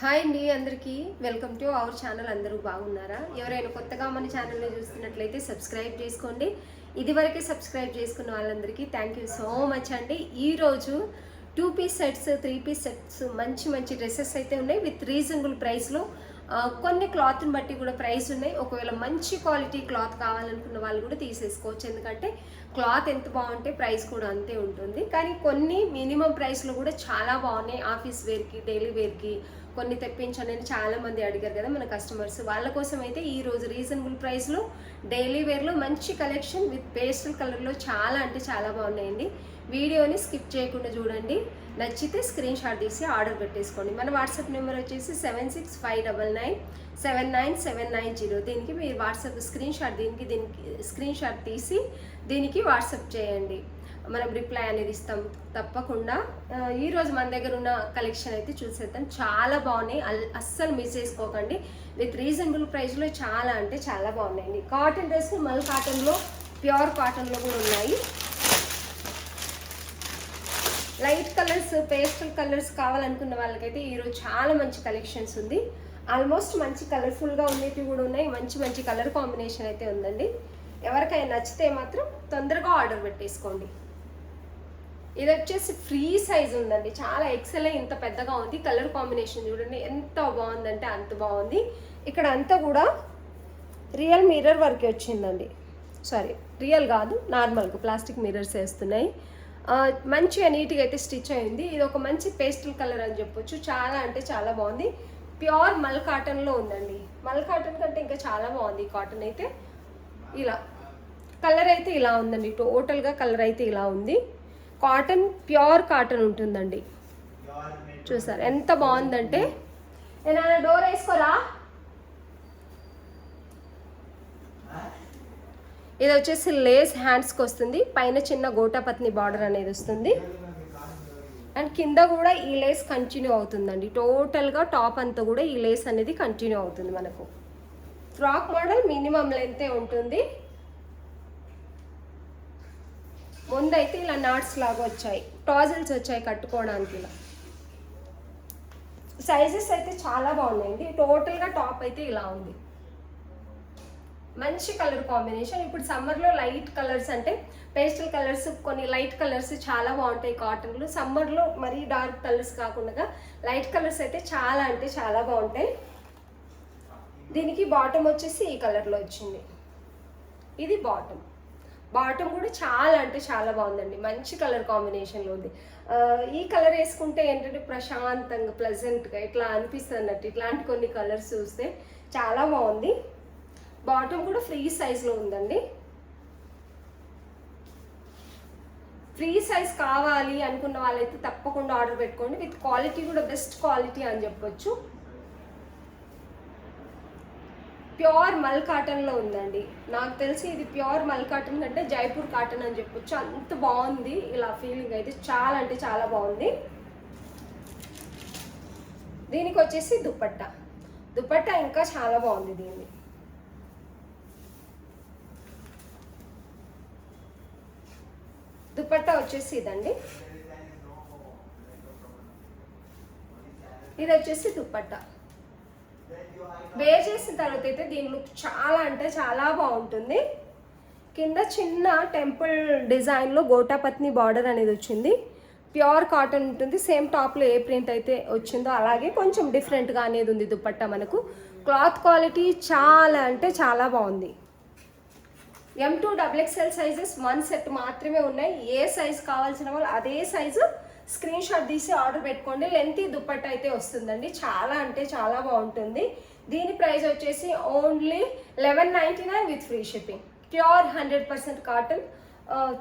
Hi అండి అందరికీ welcome to our channel. అందరూ బాగున్నారా? ఎవరైనా కొత్తగా మన ఛానల్ని చూస్తున్నట్లయితే సబ్స్క్రైబ్ చేసుకోండి. ఇదివరకే సబ్స్క్రైబ్ చేసుకున్న వాళ్ళందరికీ థ్యాంక్ యూ సో మచ్ అండి. ఈరోజు 2 పీస్ సెట్స్ 3 పీస్ సెట్స్ మంచి మంచి డ్రెస్సెస్ అయితే ఉన్నాయి విత్ రీజనబుల్ ప్రైస్లో. కొన్ని క్లాత్ని బట్టి కూడా ప్రైస్ ఉన్నాయి. ఒకవేళ మంచి క్వాలిటీ క్లాత్ కావాలనుకున్న వాళ్ళు కూడా తీసేసుకోవచ్చు, ఎందుకంటే క్లాత్ ఎంత బాగుంటే ప్రైస్ కూడా అంతే ఉంటుంది. కానీ కొన్ని మినిమం ప్రైస్లో కూడా చాలా బాగున్నాయి. ఆఫీస్ వేర్కి, డైలీ వేర్కి కొన్ని తెప్పించండి అని చాలామంది అడిగారు కదా మన కస్టమర్స్. వాళ్ళ కోసం అయితే ఈరోజు రీజనబుల్ ప్రైస్లో డైలీ వేర్లో మంచి కలెక్షన్ విత్ పేస్టల్ కలర్లో చాలా అంటే చాలా బాగున్నాయండి. వీడియోని స్కిప్ చేయకుండా చూడండి. నచ్చితే స్క్రీన్ షాట్ తీసి ఆర్డర్ పెట్టేసుకోండి. మన వాట్సాప్ నెంబర్ వచ్చేసి 7659979790. దీనికి మీరు వాట్సాప్ స్క్రీన్ షాట్ తీసి దీనికి వాట్సాప్ చేయండి. మనం రిప్లై అనేది ఇస్తాం తప్పకుండా. ఈరోజు మన దగ్గర ఉన్న కలెక్షన్ అయితే చూసేద్దాం. చాలా బాగున్నాయి, అస్సలు మిస్ చేసుకోకండి. విత్ రీజనబుల్ ప్రైస్లో చాలా అంటే చాలా బాగున్నాయండి. కాటన్ డ్రెస్ మల్ కాటన్లో, ప్యూర్ కాటన్లో కూడా ఉన్నాయి. లైట్ కలర్స్, పేస్టల్ కలర్స్ కావాలనుకున్న వాళ్ళకైతే ఈరోజు చాలా మంచి కలెక్షన్స్ ఉంది. ఆల్మోస్ట్ మంచి కలర్ఫుల్గా ఉండేవి కూడా ఉన్నాయి. మంచి మంచి కలర్ కాంబినేషన్ అయితే ఉందండి. ఎవరికైనా నచ్చితే మాత్రం తొందరగా ఆర్డర్ పెట్టేసుకోండి. ఇది వచ్చేసి ఫ్రీ సైజ్ ఉందండి. చాలా ఎక్సెల్, ఇంత పెద్దగా ఉంది. కలర్ కాంబినేషన్ చూడండి ఎంత బాగుందంటే అంత బాగుంది. ఇక్కడ అంతా కూడా రియల్ మిర్రర్ వర్క్ వచ్చిందండి. సారీ, రియల్ కాదు, నార్మల్గా ప్లాస్టిక్ మిర్రర్స్ వేస్తున్నాయి. మంచిగా నీట్గా అయితే స్టిచ్ అయింది. ఇది ఒక మంచి పేస్టల్ కలర్ అని చెప్పొచ్చు. చాలా అంటే చాలా బాగుంది. ప్యూర్ మల్ కాటన్లో ఉందండి. మల్ కాటన్ కంటే ఇంకా చాలా బాగుంది కాటన్ అయితే. ఇలా కలర్ అయితే ఇలా ఉందండి. టోటల్గా కలర్ అయితే ఇలా ఉంది. కాటన్, ప్యూర్ కాటన్ ఉంటుందండి. చూసారు ఎంత బాగుందంటే. ఏదైనా డోర్ వేసుకోరా. ఇది వచ్చేసి లేస్ హ్యాండ్స్కి వస్తుంది. పైన చిన్న గోటాపత్ని బార్డర్ అనేది వస్తుంది. అండ్ కింద కూడా ఈ లేస్ కంటిన్యూ అవుతుందండి. టోటల్గా టాప్ అంతా కూడా ఈ లేస్ అనేది కంటిన్యూ అవుతుంది. మనకు ఫ్రాక్ మోడల్ మినిమం లెంతే ఉంటుంది. ముందైతే ఇలా నాట్స్ లాగా వచ్చాయి, టాజిల్స్ వచ్చాయి కట్టుకోవడానికి. ఇలా సైజెస్ అయితే చాలా బాగున్నాయండి. టోటల్గా టాప్ అయితే ఇలా ఉంది. మంచి కలర్ కాంబినేషన్. ఇప్పుడు సమ్మర్లో లైట్ కలర్స్ అంటే పేస్టల్ కలర్స్, కొన్ని లైట్ కలర్స్ చాలా బాగుంటాయి కాటన్లో. సమ్మర్లో మరీ డార్క్ కలర్స్ కాకుండా లైట్ కలర్స్ అయితే చాలా అంటే చాలా బాగుంటాయి. దీనికి బాటమ్ వచ్చేసి ఈ కలర్లో వచ్చింది. ఇది బాటమ్ కూడా చాలా అంటే చాలా బాగుందండి. మంచి కలర్ కాంబినేషన్లో ఉంది. ఈ కలర్ వేసుకుంటే ఏంటంటే ప్రశాంతంగా, ప్లెజెంట్గా ఇట్లా అనిపిస్తుంది అన్నట్టు. ఇట్లాంటి కొన్ని కలర్స్ చూస్తే చాలా బాగుంది. బాటమ్ కూడా ఫ్రీ సైజ్లో ఉందండి. ఫ్రీ సైజ్ కావాలి అనుకున్న వాళ్ళైతే తప్పకుండా ఆర్డర్ పెట్టుకోండి. విత్ క్వాలిటీ కూడా బెస్ట్ క్వాలిటీ అని చెప్పొచ్చు. ప్యూర్ మల్ కాటన్లో ఉందండి. నాకు తెలిసి ఇది ప్యూర్ మల్ కాటన్ కంటే జైపూర్ కాటన్ అని చెప్పొచ్చు. అంత బాగుంది. ఇలా ఫీలింగ్ అయితే చాలా అంటే చాలా బాగుంది. దీనికి వచ్చేసి దుపట్టా ఇంకా చాలా బాగుంది. దీన్ని దుపట్టా వచ్చేసి ఇదండి. ఇది వచ్చేసి దుపట్టా. వేర్ చేసిన తర్వాత అయితే దీని లుక్ చాలా అంటే చాలా బాగుంటుంది. కింద చిన్న టెంపుల్ డిజైన్లో గోటాపత్ని బార్డర్ అనేది వచ్చింది. ప్యూర్ కాటన్ ఉంటుంది. సేమ్ టాప్లో ఏ ప్రింట్ అయితే వచ్చిందో అలాగే కొంచెం డిఫరెంట్గా అనేది ఉంది దుపట్టా మనకు. క్లాత్ క్వాలిటీ చాలా అంటే చాలా బాగుంది. M2 XXL సైజెస్ 1 సెట్ మాత్రమే ఉన్నాయి. ఏ సైజ్ కావాల్సిన వాళ్ళు అదే సైజు స్క్రీన్ షాట్ తీసి ఆర్డర్ పెట్టుకోండి. లెంతీ దుపట్టా అయితే వస్తుందండి. చాలా అంటే చాలా బాగుంటుంది. దీని ప్రైస్ వచ్చేసి only 1199 with free shipping. Pure 100% cotton.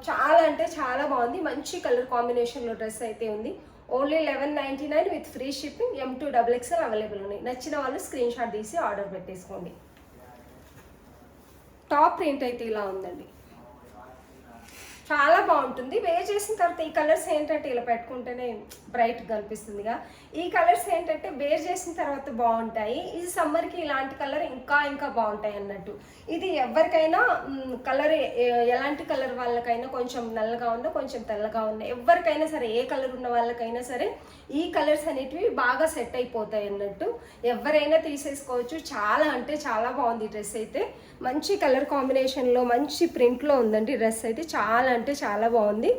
చాలా అంటే చాలా బాగుంది. మంచి కలర్ కాంబినేషన్లో డ్రెస్ అయితే ఉంది. Only 1199 with free shipping. M2 XXL available ఉన్నాయి. నచ్చిన వాళ్ళు స్క్రీన్ షాట్ తీసి ఆర్డర్ పెట్టేసుకోండి. టాప్ ప్రింట్ అయితే ఇలా ఉందండి. చాలా బాగుంటుంది. వేర్ చేసిన తర్వాత ఈ కలర్స్ ఏంటంటే ఇలా పెట్టుకుంటేనే బ్రైట్గా కనిపిస్తుందిగా. ఈ కలర్స్ ఏంటంటే వేర్ చేసిన తర్వాత బాగుంటాయి. ఈ సమ్మర్కి ఇలాంటి కలర్ ఇంకా ఇంకా బాగుంటాయి అన్నట్టు. ఇది ఎవరికైనా కలర్ ఎలాంటి కలర్ వాళ్ళకైనా, కొంచెం నల్లగా ఉన్నా కొంచెం తెల్లగా ఉన్నా, ఎవరికైనా సరే ఏ కలర్ ఉన్న వాళ్ళకైనా సరే ఈ కలర్స్ అనేటివి బాగా సెట్ అయిపోతాయి అన్నట్టు. ఎవరైనా తీసేసుకోవచ్చు. చాలా అంటే చాలా బాగుంది డ్రెస్ అయితే. మంచి కలర్ కాంబినేషన్లో మంచి ప్రింట్లో ఉందండి డ్రెస్ అయితే. చాలా అంటే చాలా బాగుంది.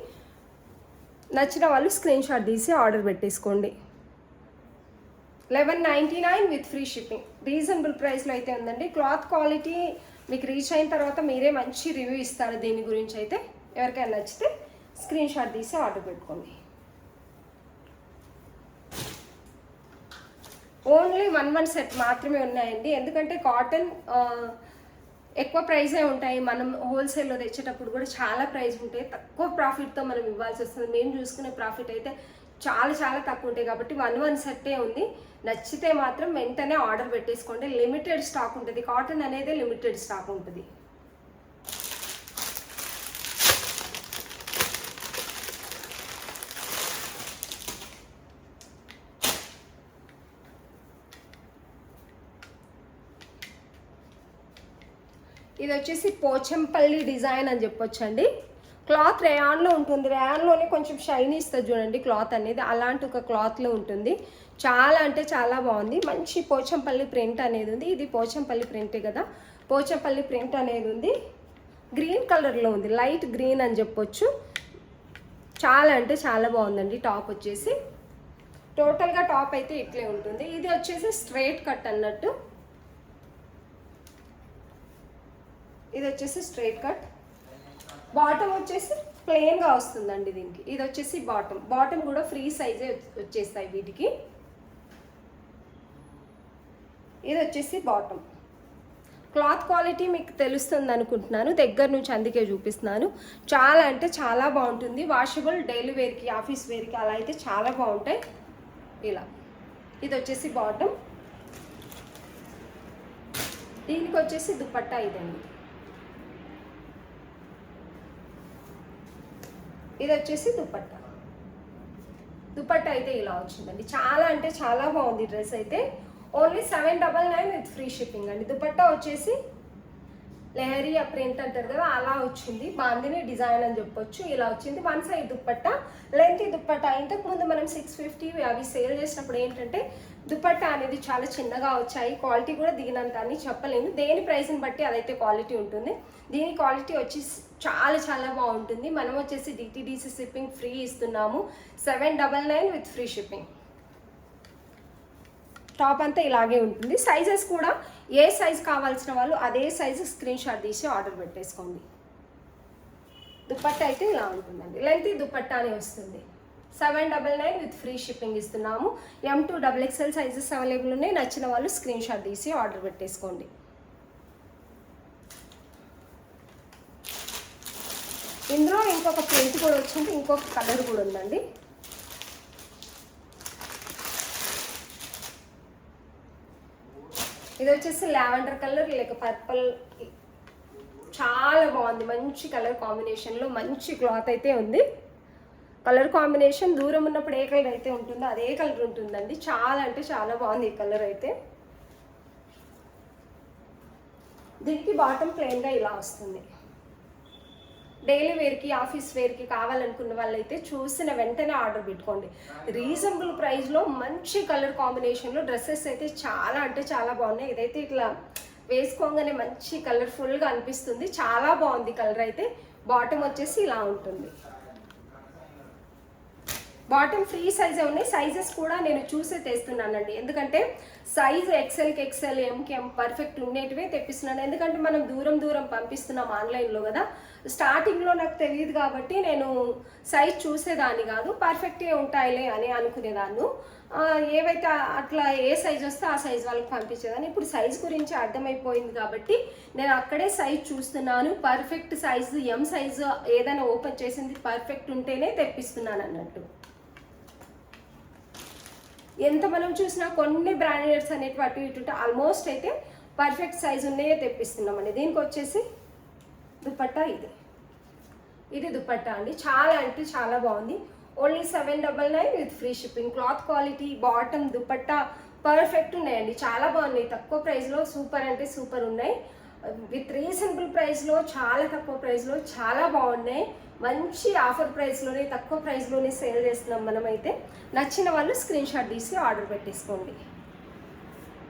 నచ్చిన వాళ్ళు స్క్రీన్ షాట్ తీసి ఆర్డర్ పెట్టేసుకోండి. 1199 విత్ ఫ్రీ షిప్పింగ్. రీజనబుల్ ప్రైస్లో అయితే ఉందండి. క్లాత్ క్వాలిటీ మీకు రీచ్ అయిన తర్వాత మీరే మంచి రివ్యూ ఇస్తారు దీని గురించి అయితే. ఎవరికైనా నచ్చితే స్క్రీన్ షాట్ తీసి ఆర్డర్ పెట్టుకోండి. ఓన్లీ 1 సెట్ మాత్రమే ఉన్నాయండి. ఎందుకంటే కాటన్ ఎక్కువ ప్రైజే ఉంటాయి. మనం హోల్సేల్లో తెచ్చేటప్పుడు కూడా చాలా ప్రైస్ ఉంటాయి. తక్కువ ప్రాఫిట్తో మనం ఇవ్వాల్సి వస్తుంది. మేము చూసుకునే ప్రాఫిట్ అయితే చాలా చాలా తక్కువ ఉంటాయి. కాబట్టి 1 సెట్టే ఉంది. నచ్చితే మాత్రం వెంటనే ఆర్డర్ పెట్టేసుకోండి. లిమిటెడ్ స్టాక్ ఉంటుంది. కాటన్ అనేది లిమిటెడ్ స్టాక్ ఉంటుంది. ఇది వచ్చేసి పోచంపల్లి డిజైన్ అని చెప్పొచ్చండి. క్లాత్ రేయాన్లో ఉంటుంది. రేయాన్లోనే కొంచెం షైనీ ఇస్తుంది చూడండి క్లాత్ అనేది. అలాంటి ఒక క్లాత్లో ఉంటుంది. చాలా అంటే చాలా బాగుంది. మంచి పోచంపల్లి ప్రింట్ అనేది ఉంది. ఇది పోచంపల్లి ప్రింటే కదా. పోచంపల్లి ప్రింట్ అనేది ఉంది. గ్రీన్ కలర్లో ఉంది. లైట్ గ్రీన్ అని చెప్పొచ్చు. చాలా అంటే చాలా బాగుందండి. టాప్ వచ్చేసి టోటల్గా టాప్ అయితే ఇట్లే ఉంటుంది. ఇది వచ్చేసి స్ట్రైట్ కట్ అన్నట్టు. ఇది వచ్చేసి స్ట్రైట్ కట్. బాటమ్ వచ్చేసి ప్లెయిన్గా వస్తుందండి దీనికి. ఇది వచ్చేసి బాటమ్ కూడా ఫ్రీ సైజే వచ్చేస్తాయి వీటికి. ఇది వచ్చేసి బాటమ్. క్లాత్ క్వాలిటీ మీకు తెలుస్తుంది అనుకుంటున్నాను. దగ్గర నుంచి అందుకే చూపిస్తున్నాను. చాలా అంటే చాలా బాగుంటుంది. వాషబుల్ డైలీ వేర్కి, ఆఫీస్ వేర్కి అలా అయితే చాలా బాగుంటాయి. ఇలా ఇది వచ్చేసి బాటమ్. దీనికి వచ్చేసి దుపట్టా ఇదండి. ఇది వచ్చేసి దుపట్టా. దుపట్టా అయితే ఇలా వచ్చిందండి. చాలా అంటే చాలా బాగుంది డ్రెస్ అయితే. ఓన్లీ 799 విత్ ఫ్రీ షిప్పింగ్ అండి. దుపట్టా వచ్చేసి లెహరియా ప్రింట్ అంటారు కదా అలా వచ్చింది. బాందిని డిజైన్ అని చెప్పొచ్చు. ఇలా వచ్చింది. 1 సైడ్ దుపట్టా, లెంత్ దుపట్టా. ఇంతకుముందు మనం 650 అవి సేల్ చేసినప్పుడు ఏంటంటే దుపట్టా అనేది చాలా చిన్నగా వచ్చాయి. క్వాలిటీ కూడా దిగినంత అని చెప్పలేను. దేని ప్రైస్ని బట్టి అదైతే క్వాలిటీ ఉంటుంది. దీని క్వాలిటీ వచ్చి చాలా చాలా బాగుంటుంది. మనం వచ్చేసి DTDC షిప్పింగ్ ఫ్రీ ఇస్తున్నాము. 799 విత్ ఫ్రీ షిప్పింగ్. టాప్ అంతా ఇలాగే ఉంటుంది. సైజెస్ కూడా ఏ సైజ్ కావాల్సిన వాళ్ళు అదే సైజు స్క్రీన్ షాట్ తీసి ఆర్డర్ పెట్టేసుకోండి. దుపట్టా అయితే ఇలా ఉంటుందండి. లెంత్ దుపట్టానే వస్తుంది. 799 విత్ ఫ్రీ షిప్పింగ్ ఇస్తున్నాము. M to XXL sizes available ఉన్నాయి. నచ్చిన వాళ్ళు స్క్రీన్ షాట్ తీసి ఆర్డర్ పెట్టేసుకోండి. ఇందులో ఇంకొక ప్రింట్ కూడా వచ్చింది. ఇంకొక కలర్ కూడా ఉందండి. ఇది వచ్చేసి లావెండర్ కలర్ లేక పర్పుల్. చాలా బాగుంది. మంచి కలర్ కాంబినేషన్లో మంచి క్లాత్ అయితే ఉంది. కలర్ కాంబినేషన్ దూరం ఉన్నప్పుడు ఏ కలర్ అయితే ఉంటుందో అదే కలర్ ఉంటుందండి. చాలా అంటే చాలా బాగుంది ఈ కలర్ అయితే. దీనికి బాటమ్ ప్లెయిన్గా ఇలా వస్తుంది. డైలీ వేర్కి, ఆఫీస్ వేర్కి కావాలనుకున్న వాళ్ళైతే చూసిన వెంటనే ఆర్డర్ పెట్టుకోండి. రీజనబుల్ ప్రైస్లో మంచి కలర్ కాంబినేషన్లో డ్రెస్సెస్ అయితే చాలా అంటే చాలా బాగున్నాయి. ఇదైతే ఇట్లా వేసుకోగానే మంచి కలర్ఫుల్గా అనిపిస్తుంది. చాలా బాగుంది కలర్ అయితే. బాటమ్ వచ్చేసి ఇలా ఉంటుంది. బాటమ్ ఫ్రీ సైజే ఉన్నాయి. సైజెస్ కూడా నేను చూసే తెస్తున్నానండి. ఎందుకంటే సైజ్ ఎక్సెల్కి ఎక్సెల్, ఎంకి ఎం పర్ఫెక్ట్ ఉండేటివే తెప్పిస్తున్నాను. ఎందుకంటే మనం దూరం పంపిస్తున్నాం ఆన్లైన్లో కదా. స్టార్టింగ్లో నాకు తెలియదు కాబట్టి నేను సైజ్ చూసేదాన్ని కాదు. పర్ఫెక్ట్గా ఉంటాయిలే అని అనుకునేదాన్ని. ఏవైతే అట్లా ఏ సైజ్ వస్తే ఆ సైజ్ వాళ్ళకి పంపించేదాన్ని. ఇప్పుడు సైజ్ గురించి అర్థమైపోయింది కాబట్టి నేను అక్కడే సైజ్ చూస్తున్నాను. పర్ఫెక్ట్ సైజు, ఎం సైజు ఏదైనా ఓపెన్ చేసింది పర్ఫెక్ట్ ఉంటేనే తెప్పిస్తున్నాను అన్నట్టు. ఎంత మనం చూసినా కొన్ని బ్రాండెడ్స్ అనేటివి అటు ఇటు ఆల్మోస్ట్ అయితే పర్ఫెక్ట్ సైజు ఉన్నాయే తెప్పిస్తున్నామండి. దీనికి వచ్చేసి దుపట్టా ఇది. ఇది దుపట్టా అండి, చాలా అంటే చాలా బాగుంది. Only 799 with free shipping. Cloth quality, bottom, dupatta perfect ఉన్నాయండి, చాలా బాగున్నాయి. తక్కువ ప్రైస్లో సూపర్ అంటే సూపర్ ఉన్నాయి. విత్ రీజనబుల్ ప్రైస్లో, చాలా తక్కువ ప్రైస్లో చాలా బాగున్నాయి. మంచి ఆఫర్ ప్రైస్లోనే, తక్కువ ప్రైస్లోనే సేల్ చేస్తున్నాం మనమైతే. నచ్చిన వాళ్ళు స్క్రీన్ షాట్ తీసి ఆర్డర్ పెట్టేసుకోండి.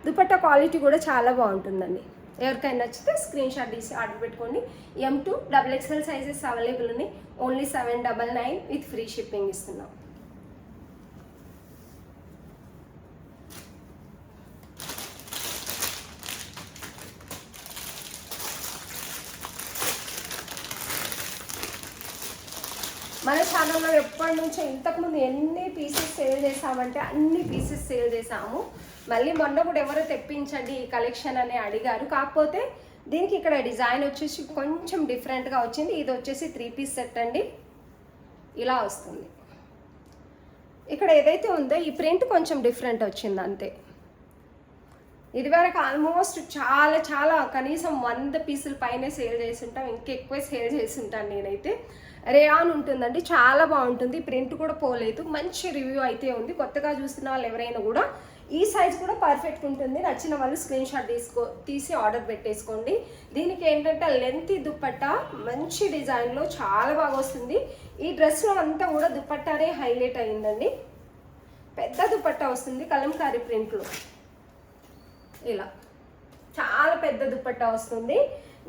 దుపట్టా క్వాలిటీ కూడా చాలా బాగుంటుందండి. ఎవరికైనా నచ్చితే స్క్రీన్ షాట్ తీసి ఆర్డర్ పెట్టుకోండి. M2 XXL సైజెస్ అవైలబుల్ ఉన్నాయి. ఓన్లీ 799 విత్ ఫ్రీ షిప్పింగ్ ఇస్తున్నాం. మన ఛానల్లో ఎప్పటి నుంచో ఇంతకుముందు ఎన్ని పీసెస్ సేల్ చేసామంటే అన్ని పీసెస్ సేల్ చేసాము. మళ్ళీ మొన్న కూడా ఎవరో తెప్పించండి ఈ కలెక్షన్ అని అడిగారు. కాకపోతే దీనికి ఇక్కడ డిజైన్ వచ్చేసి కొంచెం డిఫరెంట్గా వచ్చింది. ఇది వచ్చేసి 3 పీస్ సెట్ అండి, ఇలా వస్తుంది. ఇక్కడ ఏదైతే ఉందో ఈ ప్రింట్ కొంచెం డిఫరెంట్ వచ్చింది అంతే. ఇదివరకు ఆల్మోస్ట్ చాలా చాలా కనీసం 100 పీసుల పైనే సేల్ చేసి ఉంటాం, ఇంకెక్కువ సేల్ చేసి ఉంటాను నేనైతే. రేయాన్ ఉంటుందండి, చాలా బాగుంటుంది. ప్రింట్ కూడా పోలేదు, మంచి రివ్యూ అయితే ఉంది. కొత్తగా చూస్తున్న వాళ్ళు ఎవరైనా కూడా ఈ సైజ్ కూడా పర్ఫెక్ట్ ఉంటుంది. నచ్చిన వాళ్ళు స్క్రీన్ షాట్ తీసి ఆర్డర్ పెట్టేసుకోండి. దీనికి ఏంటంటే లెంత్ దుపట్టా మంచి డిజైన్లో చాలా బాగా వస్తుంది. ఈ డ్రెస్లో అంతా కూడా దుపట్టానే హైలైట్ అయిందండి. పెద్ద దుపట్టా వస్తుంది కలంకారీ ప్రింట్లో, ఇలా చాలా పెద్ద దుపట్టా వస్తుంది.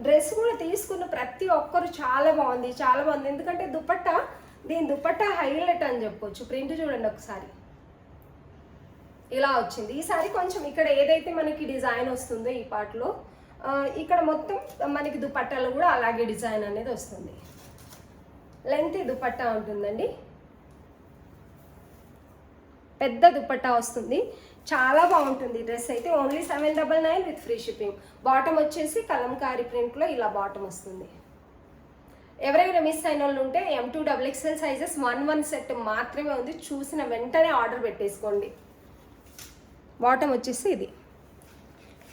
డ్రెస్ కూడా తీసుకున్న ప్రతి ఒక్కరు చాలా బాగుంది, చాలా బాగుంది. ఎందుకంటే దుపట్టా, దీని దుపట్టా హైలైట్ అని చెప్పొచ్చు. ప్రింట్ చూడండి ఒకసారి, ఇలా వచ్చింది. ఈసారి కొంచెం ఇక్కడ ఏదైతే మనకి డిజైన్ వస్తుందో ఈ పార్ట్లో, ఇక్కడ మొత్తం మనకి దుపట్టాలో కూడా అలాగే డిజైన్ అనేది వస్తుంది. లెంత్ దుపట్టా ఉంటుందండి, పెద్ద దుపట్టా వస్తుంది, చాలా బాగుంటుంది డ్రెస్ అయితే. Only 799 with free shipping. Bottom వచ్చేసి కలంకారీ ప్రింట్లో ఇలా బాటమ్ వస్తుంది. ఎవరైనా మిస్ అయిన వాళ్ళు ఉంటే M2 XXL సైజెస్ 1 సెట్ మాత్రమే ఉంది, చూసిన వెంటనే ఆర్డర్ పెట్టేసుకోండి. బాటమ్ వచ్చేసి ఇది,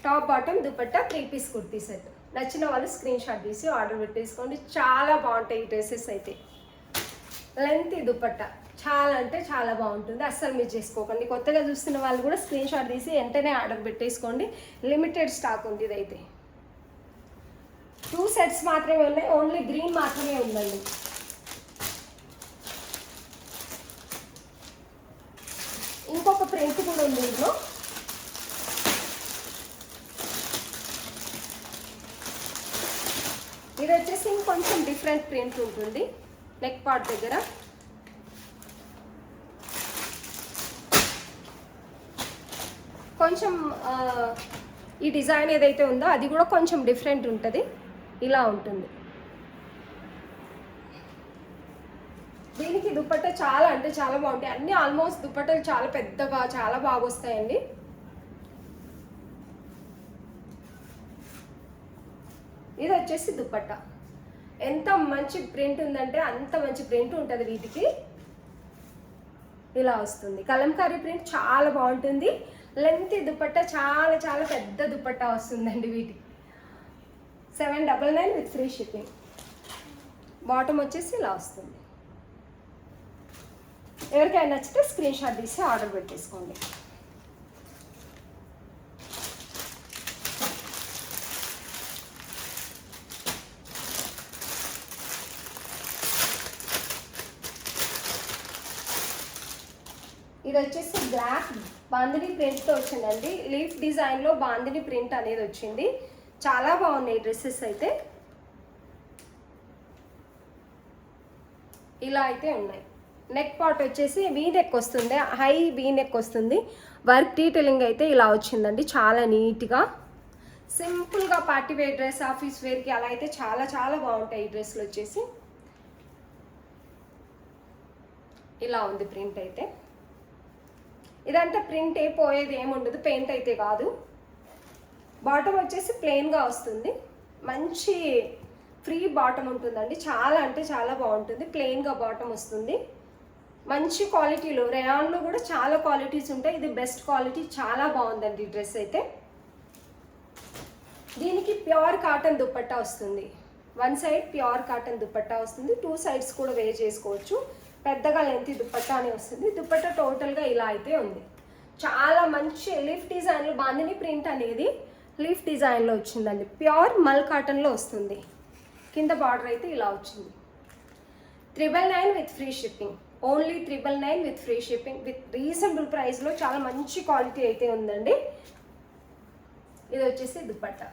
top bottom dupatta 3 piece kurti set. నచ్చిన వాళ్ళు స్క్రీన్ షాట్ తీసి ఆర్డర్ పెట్టేసుకోండి. చాలా బాగుంటాయి ఈ డ్రెస్సెస్ అయితే. లెంత్ దుపట్టా చాలా అంటే చాలా బాగుంటుంది, అస్సలు మిస్ చేసుకోకండి. కొత్తగా చూస్తున్న వాళ్ళు కూడా స్క్రీన్ షాట్ తీసి వెంటనే ఆర్డర్ పెట్టేసుకోండి. లిమిటెడ్ స్టాక్ ఉంది ఇదైతే. 2 సెట్స్ మాత్రమే ఉన్నాయి, ఓన్లీ గ్రీన్ మాత్రమే ఉందండి. ఇంకొక ప్రింట్ కూడా ఉంది ఇందులో. ఇది వచ్చేసి ఇంకొంచెం డిఫరెంట్ ప్రింట్ ఉంటుంది నెక్ పార్ట్ దగ్గర. కొంచెం ఈ డిజైన్ ఏదైతే ఉందో అది కూడా కొంచెం డిఫరెంట్ ఉంటుంది, ఇలా ఉంటుంది. దీనికి దుపట్టా చాలా అంటే చాలా బాగుంటాయి. అన్నీ ఆల్మోస్ట్ దుపట్టాలు చాలా పెద్దగా చాలా బాగా వస్తాయండి. ఇది వచ్చేసి దుపట్టా, ఎంత మంచి ప్రింట్ ఉందంటే అంత మంచి ప్రింట్ ఉంటుంది వీటికి. ఇలా వస్తుంది కలంకారీ ప్రింట్, చాలా బాగుంటుంది. లెంత్ దుపట్టా చాలా చాలా పెద్ద దుపట్టా వస్తుందండి వీటికి. 799 విత్ ఫ్రీ షిప్పింగ్. బాటమ్ వచ్చేసి ఇలా వస్తుంది. ఎవరికైనా నచ్చితే స్క్రీన్ షాట్ తీసి ఆర్డర్ పెట్టేసుకోండి. ఇది వచ్చేసి బ్లాక్ బాందిని ప్రింట్తో వచ్చిందండి. లీఫ్ డిజైన్లో బాందిని ప్రింట్ అనేది వచ్చింది. చాలా బాగున్నాయి డ్రెస్సెస్ అయితే. ఇలా అయితే ఉన్నాయి. నెక్ పార్ట్ వచ్చేసి వీ నెక్ వస్తుంది, హై వీ నెక్ వస్తుంది. వర్క్ డీటెయిలింగ్ అయితే ఇలా వచ్చిందండి, చాలా నీట్గా. సింపుల్గా పార్టీ వేర్ డ్రెస్, ఆఫీస్ వేర్కి అలా అయితే చాలా చాలా బాగుంటాయి ఈ డ్రెస్లు వచ్చేసి. ఇలా ఉంది ప్రింట్ అయితే. ఇదంతా ప్రింట్ పోయేది ఏముండదు, పెయింట్ అయితే కాదు. బాటమ్ వచ్చేసి ప్లెయిన్గా వస్తుంది, మంచి ఫ్రీ బాటమ్ ఉంటుందండి. చాలా అంటే చాలా బాగుంటుంది, ప్లెయిన్గా బాటమ్ వస్తుంది. మంచి క్వాలిటీలో, రేయాన్లో కూడా చాలా క్వాలిటీస్ ఉంటాయి. ఇది బెస్ట్ క్వాలిటీ, చాలా బాగుందండి ఈ డ్రెస్ అయితే. దీనికి ప్యూర్ కాటన్ దుపట్టా వస్తుంది. One side pure cotton dupatta వస్తుంది, 2 సైడ్స్ కూడా వేర్ చేసుకోవచ్చు. పెద్దగా లెంత్ దుపట్టా అని వస్తుంది. దుపట్టా టోటల్గా ఇలా అయితే ఉంది. చాలా మంచి లీఫ్ డిజైన్లో బాందిని ప్రింట్ అనేది లీఫ్ డిజైన్లో వచ్చిందండి. ప్యూర్ మల్ కాటన్లో వస్తుంది. కింద బార్డర్ అయితే ఇలా వచ్చింది. 999 with free shipping. Only 999 with free shipping with reasonable ప్రైస్లో చాలా మంచి క్వాలిటీ అయితే ఉందండి. ఇది వచ్చేసి దుపట్టా.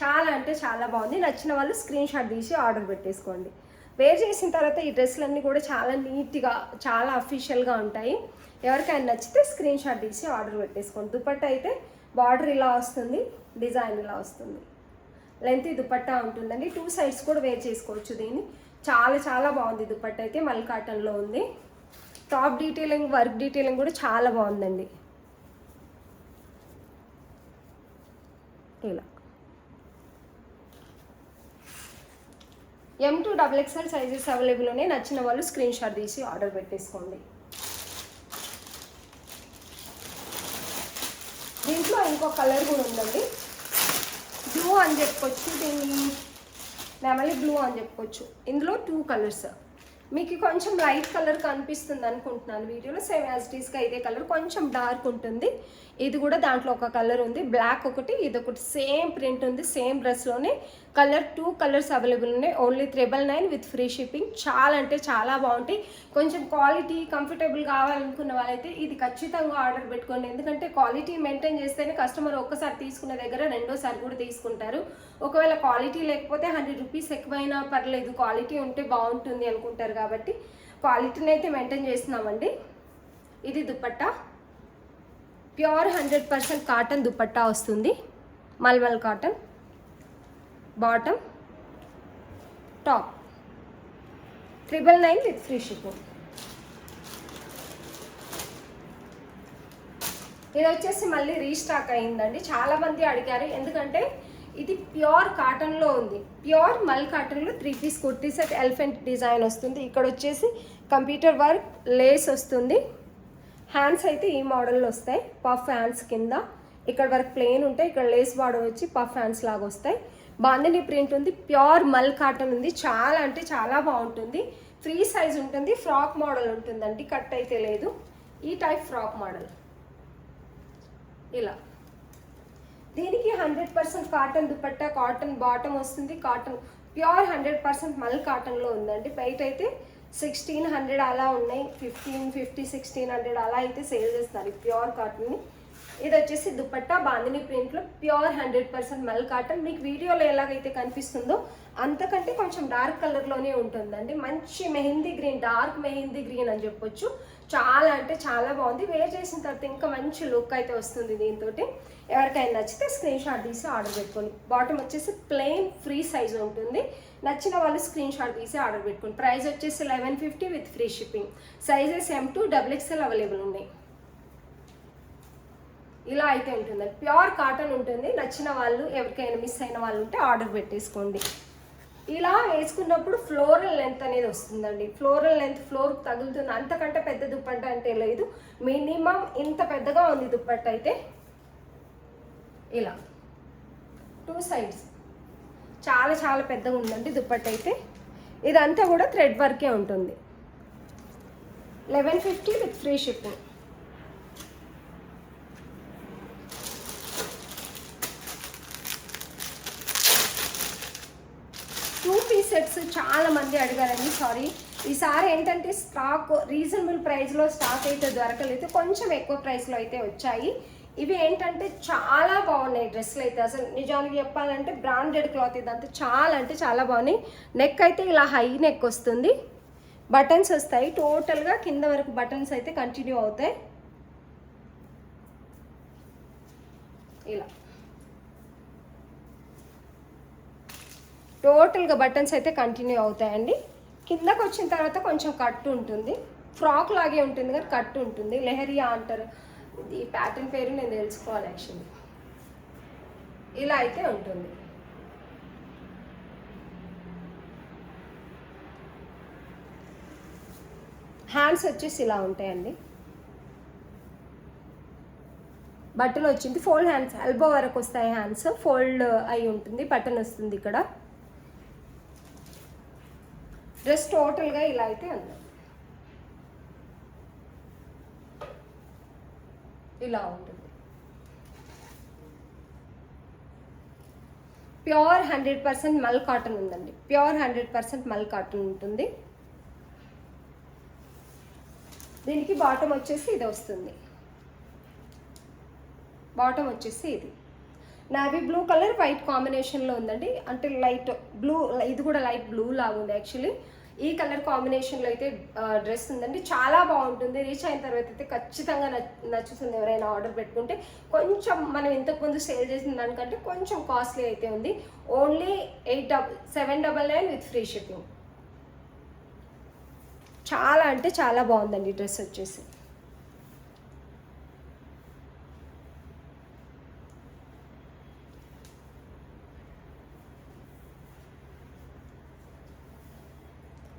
చాలా అంటే చాలా బాగుంది. నచ్చిన వాళ్ళు స్క్రీన్ షాట్ తీసి ఆర్డర్ పెట్టేసుకోండి. వేర్ చేసిన తర్వాత ఈ డ్రెస్సులన్నీ కూడా చాలా నీట్గా చాలా అఫీషియల్గా ఉంటాయి. ఎవరికైనా నచ్చితే స్క్రీన్ షాట్ తీసి ఆర్డర్ పెట్టేసుకోండి. దుపట్టా అయితే బార్డర్ ఇలా వస్తుంది, డిజైన్ ఇలా వస్తుంది. లెంత్ దుపట్టా ఉంటుందండి. 2 సైడ్స్ కూడా వేర్ చేసుకోవచ్చు దీన్ని. చాలా చాలా బాగుంది. దుపట్టా అయితే మల్ కాటన్లో ఉంది. టాప్ డీటెయిలింగ్ వర్క్ డీటెయిలింగ్ కూడా చాలా బాగుందండి. ఇలా M2 XXL సైజెస్ అవైలబుల్ ఉన్నాయి. నచ్చిన వాళ్ళు స్క్రీన్ షాట్ తీసి ఆర్డర్ పెట్టేసుకోండి. దీంట్లో ఇంకో కలర్ కూడా ఉందండి. బ్లూ అని చెప్పుకోవచ్చు, దీన్ని నెమలి బ్లూ అని చెప్పుకోవచ్చు. ఇందులో 2 కలర్స్. మీకు కొంచెం లైట్ కలర్ కనిపిస్తుంది అనుకుంటున్నాను వీడియోలో. సేమ్ యాజ్ ఇట్ ఈస్గా ఇదే కలర్, కొంచెం డార్క్ ఉంటుంది. ఇది కూడా దాంట్లో ఒక కలర్ ఉంది, బ్లాక్ ఒకటి, ఇది ఒకటి. సేమ్ ప్రింట్ ఉంది, సేమ్ డ్రెస్లోనే కలర్ 2 కలర్స్ అవైలబుల్ ఉన్నాయి. Only 999 with free shipping. చాలా అంటే చాలా బాగుంటాయి. కొంచెం క్వాలిటీ కంఫర్టబుల్ కావాలనుకున్న వాళ్ళైతే ఇది ఖచ్చితంగా ఆర్డర్ పెట్టుకోండి. ఎందుకంటే క్వాలిటీ మెయింటైన్ చేస్తేనే కస్టమర్ ఒక్కసారి తీసుకున్న దగ్గర రెండోసారి కూడా తీసుకుంటారు. ఒకవేళ క్వాలిటీ లేకపోతే 100 రూపీస్ ఎక్కువైనా పర్లేదు, క్వాలిటీ ఉంటే బాగుంటుంది అనుకుంటారు. కాబట్టి క్వాలిటీని అయితే మెయింటైన్ చేస్తున్నామండి. ఇది దుపట్టా ప్యూర్ 100% కాటన్ దుపట్టా వస్తుంది. Mulmul cotton. Bottom, top 999 with free shipping. ఇది వచ్చేసి మళ్ళీ రీస్టాక్ అయిందండి. చాలా మంది అడిగారు, ఎందుకంటే ఇది ప్యూర్ కాటన్లో ఉంది. ప్యూర్ మల్ కాటన్లో 3 piece kurti set elephant design వస్తుంది. ఇక్కడ వచ్చేసి కంప్యూటర్ వర్క్ లేస్ వస్తుంది. హ్యాండ్స్ అయితే ఈ మోడల్లో వస్తాయి. పఫ్ హ్యాండ్స్ కింద ఇక్కడ వరకు ప్లెయిన్ ఉంటాయి. ఇక్కడ లేస్ బార్డర్ వచ్చి పఫ్ హ్యాండ్స్ లాగా వస్తాయి. బాందిని ప్రింట్ ఉంది. ప్యూర్ మల్ కాటన్ ఉంది. చాలా అంటే చాలా బాగుంటుంది. ఫ్రీ సైజ్ ఉంటుంది. ఫ్రాక్ మోడల్ ఉంటుందండి, కట్ అయితే లేదు. ఈ టైప్ ఫ్రాక్ మోడల్ ఇలా. దీనికి 100% కాటన్ దుపట్టా, కాటన్ బాటమ్ వస్తుంది. కాటన్ ప్యూర్ 100% మల్ కాటన్లో ఉందండి. బయట అయితే 1600 అలా ఉన్నాయి. 1550 1600 అలా అయితే సేల్ చేస్తున్నారు ఈ ప్యూర్ కాటన్ని. ఇది వచ్చేసి దుపట్టా బాందిని ప్రింట్లో ప్యూర్ 100% మల్ కాటన్. మీకు వీడియోలో ఎలాగైతే కనిపిస్తుందో అంతకంటే కొంచెం డార్క్ కలర్లోనే ఉంటుందండి. మంచి mehndi green, dark mehndi green అని చెప్పొచ్చు. చాలా అంటే చాలా బాగుంది. వేర్ చేసిన తర్వాత ఇంకా మంచి లుక్ అయితే వస్తుంది దీంతో. ఎవరికైనా నచ్చితే స్క్రీన్ షాట్ తీసి ఆర్డర్ పెట్టుకోండి. బాటమ్ వచ్చేసి ప్లెయిన్ ఫ్రీ సైజ్ ఉంటుంది. నచ్చిన వాళ్ళు స్క్రీన్ షాట్ తీసి ఆర్డర్ పెట్టుకోండి. ప్రైస్ వచ్చేసి 1150 with free shipping. Sizes M2 XXL available ఉన్నాయి. ఇలా అయితే ఉంటుందండి. ప్యూర్ కాటన్ ఉంటుంది. నచ్చిన వాళ్ళు, ఎవరికైనా మిస్ అయిన వాళ్ళు ఉంటే ఆర్డర్ పెట్టేసుకోండి. ఇలా వేసుకున్నప్పుడు ఫ్లోరల్ లెంత్ అనేది వస్తుందండి. ఫ్లోరల్ లెంత్ ఫ్లోర్ తగులుతుంది. అంతకంటే పెద్ద దుపట్టా అంటే లేదు. మినిమం ఇంత పెద్దగా ఉంది దుపట్టా అయితే. ఇలా 2 సైడ్స్ చాలా చాలా పెద్దగా ఉందండి దుపట్టా అయితే. ఇదంతా కూడా థ్రెడ్ వర్కే ఉంటుంది. 1150 విత్ ఫ్రీ షిప్పింగ్. సెట్స్ చాలా మంది అడిగారండి. సారీ, ఈసారి ఏంటంటే స్టాక్ రీజనబుల్ ప్రైస్లో స్టాక్ అయితే దొరకలేదు. కొంచెం ఎక్కువ ప్రైస్లో అయితే వచ్చాయి. ఇవి ఏంటంటే చాలా బాగున్నాయి డ్రెస్సులు అయితే. అసలు నిజానికి చెప్పాలంటే బ్రాండెడ్ క్లాత్ ఇదంతా చాలా అంటే చాలా బాగున్నాయి. నెక్ అయితే ఇలా హై నెక్ వస్తుంది. బటన్స్ వస్తాయి. టోటల్గా కింద వరకు బటన్స్ అయితే కంటిన్యూ అవుతాయి. ఇలా టోటల్గా బటన్స్ అయితే కంటిన్యూ అవుతాయండి. కిందకు వచ్చిన తర్వాత కొంచెం కట్టు ఉంటుంది. ఫ్రాక్ లాగే ఉంటుంది కానీ కట్టు ఉంటుంది. లెహరియా అంటారు. ఈ ప్యాటర్న్ పేరు నేను తెలుసుకోవాలి యాక్చువల్లీ. ఇలా అయితే ఉంటుంది. హ్యాండ్స్ వచ్చేసి ఇలా ఉంటాయండి. బటన్ వచ్చింది, ఫోల్డ్ హ్యాండ్స్, ఎల్బో వరకు వస్తాయి హ్యాండ్స్, ఫోల్డ్ అయి ఉంటుంది, బటన్ వస్తుంది ఇక్కడ. డ్రెస్ టోటల్గా ఇలా అయితే ఉంది, ఇలా ఉంటుంది. ప్యూర్ 100% మల్ కాటన్ ఉందండి, ప్యూర్ 100% మల్ కాటన్ ఉంటుంది. దీనికి బాటమ్ వచ్చేసి ఇది వస్తుంది, బాటమ్ వచ్చేసి ఇది నావీ బ్లూ కలర్ వైట్ కాంబినేషన్లో ఉందండి. అంటే లైట్ బ్లూ, ఇది కూడా లైట్ బ్లూ లాగా ఉంది యాక్చువల్లీ. ఈ కలర్ కాంబినేషన్లో అయితే డ్రెస్ ఉందండి, చాలా బాగుంటుంది. రీచ్ అయిన తర్వాత అయితే ఖచ్చితంగా నచ్చుతుంది. ఎవరైనా ఆర్డర్ పెట్టుకుంటే కొంచెం మనం ఇంతకుముందు సేల్ చేసిన దానికంటే కొంచెం కాస్ట్లీ అయితే ఉంది. Only 799 with free shipping. చాలా అంటే చాలా బాగుందండి డ్రెస్ వచ్చేసి.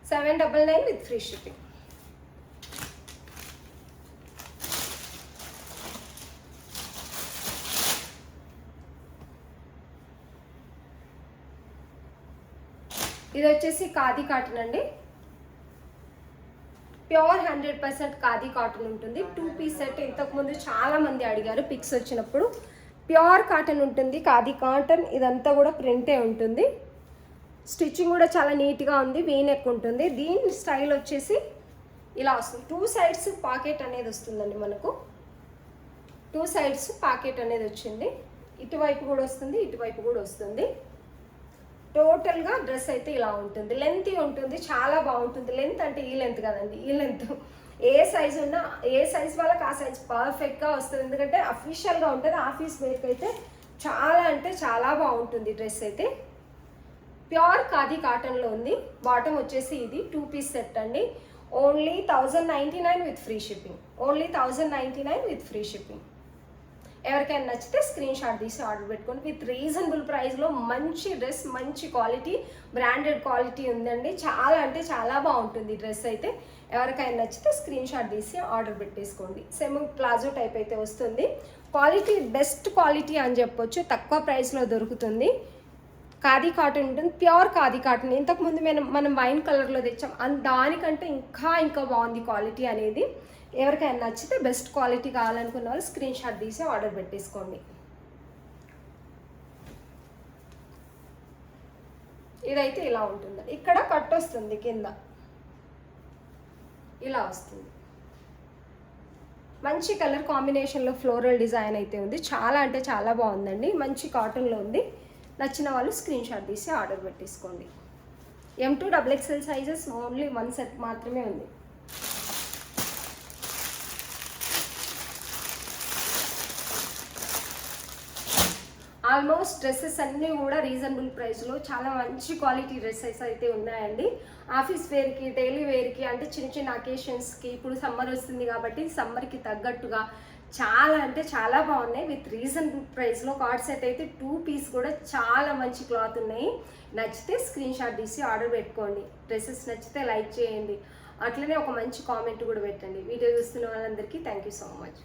$799 విత్ ఫ్రీ షిప్పింగ్. ఇది వచ్చేసి ఖాదీ కాటన్ అండి, ప్యూర్ 100% ఖాదీ కాటన్ ఉంటుంది. 2 పీస్ సెట్ ఇంతకుముందు చాలా మంది అడిగారు పిక్స్ వచ్చినప్పుడు. ప్యూర్ కాటన్ ఉంటుంది, ఖాదీ కాటన్. ఇదంతా కూడా ప్రింటే ఉంటుంది. స్టిచ్చింగ్ కూడా చాలా నీట్గా ఉంది, వీ నెక్ ఉంటుంది. దీని స్టైల్ వచ్చేసి ఇలా వస్తుంది. 2 సైడ్స్ పాకెట్ అనేది వస్తుందండి మనకు, 2 సైడ్స్ పాకెట్ అనేది వచ్చింది. ఇటువైపు కూడా వస్తుంది, ఇటువైపు కూడా వస్తుంది. టోటల్గా డ్రెస్ అయితే ఇలా ఉంటుంది. లెంత్ ఉంటుంది, చాలా బాగుంటుంది. లెంత్ అంటే ఈ లెంత్ కదండి, ఈ లెంత్. ఏ సైజు ఉన్నా, ఏ సైజ్ వాళ్ళకి ఆ సైజ్ పర్ఫెక్ట్గా వస్తుంది. ఎందుకంటే అఫీషియల్గా ఉంటుంది. ఆఫీస్ వేర్కి అయితే చాలా అంటే చాలా బాగుంటుంది డ్రెస్ అయితే. ప్యూర్ ఖాదీ కాటన్లో ఉంది. బాటమ్ వచ్చేసి ఇది 2 పీస్ సెట్ అండి. Only 1099 with free shipping. Only 1099 with free shipping. ఎవరికైనా నచ్చితే స్క్రీన్ షాట్ తీసి ఆర్డర్ పెట్టుకోండి. విత్ రీజనబుల్ ప్రైస్లో మంచి డ్రెస్, మంచి క్వాలిటీ, బ్రాండెడ్ క్వాలిటీ ఉందండి. చాలా అంటే చాలా బాగుంటుంది డ్రెస్ అయితే. ఎవరికైనా నచ్చితే స్క్రీన్ షాట్ తీసి ఆర్డర్ పెట్టేసుకోండి. సెమీ ప్లాజో టైప్ అయితే వస్తుంది. క్వాలిటీ బెస్ట్ క్వాలిటీ అని చెప్పొచ్చు, తక్కువ ప్రైస్లో దొరుకుతుంది. ఖాదీ కాటన్ ఉంటుంది, ప్యూర్ ఖాదీ కాటన్. ఇంతకుముందు మనం వైన్ కలర్లో తెచ్చాం, దానికంటే ఇంకా బాగుంది క్వాలిటీ అనేది. ఎవరికైనా నచ్చితే బెస్ట్ క్వాలిటీ కావాలనుకున్న వాళ్ళు స్క్రీన్ షాట్ తీసి ఆర్డర్ పెట్టేసుకోండి. ఇదైతే ఇలా ఉంటుంది. ఇక్కడ కట్ వస్తుంది, కింద ఇలా వస్తుంది. మంచి కలర్ కాంబినేషన్లో ఫ్లోరల్ డిజైన్ అయితే ఉంది. చాలా అంటే చాలా బాగుందండి. మంచి కాటన్లో ఉంది. నచ్చిన వాళ్ళు స్క్రీన్ షాట్ తీసి ఆర్డర్ పెట్టేసుకోండి. M2 XXL sizes only 1 set మాత్రమే ఉంది. ఆల్మోస్ట్ డ్రెస్సెస్ అన్నీ కూడా రీజనబుల్ ప్రైస్లో చాలా మంచి క్వాలిటీ డ్రెస్సెస్ అయితే ఉన్నాయండి. ఆఫీస్ వేర్కి, డైలీ వేర్కి, అంటే చిన్న అకేషన్స్కి. ఇప్పుడు సమ్మర్ వస్తుంది కాబట్టి సమ్మర్కి తగ్గట్టుగా చాలా అంటే చాలా బాగున్నాయి. విత్ రీజనబుల్ ప్రైస్లో కార్డ్ సెట్ అయితే 2 పీస్ కూడా చాలా మంచి క్లాత్ ఉన్నాయి. నచ్చితే స్క్రీన్ షాట్ తీసి ఆర్డర్ పెట్టుకోండి. డ్రెస్సెస్ నచ్చితే లైక్ చేయండి, అట్లనే ఒక మంచి కామెంట్ కూడా పెట్టండి. వీడియో చూస్తున్న వాళ్ళందరికీ థ్యాంక్ యూ సో మచ్.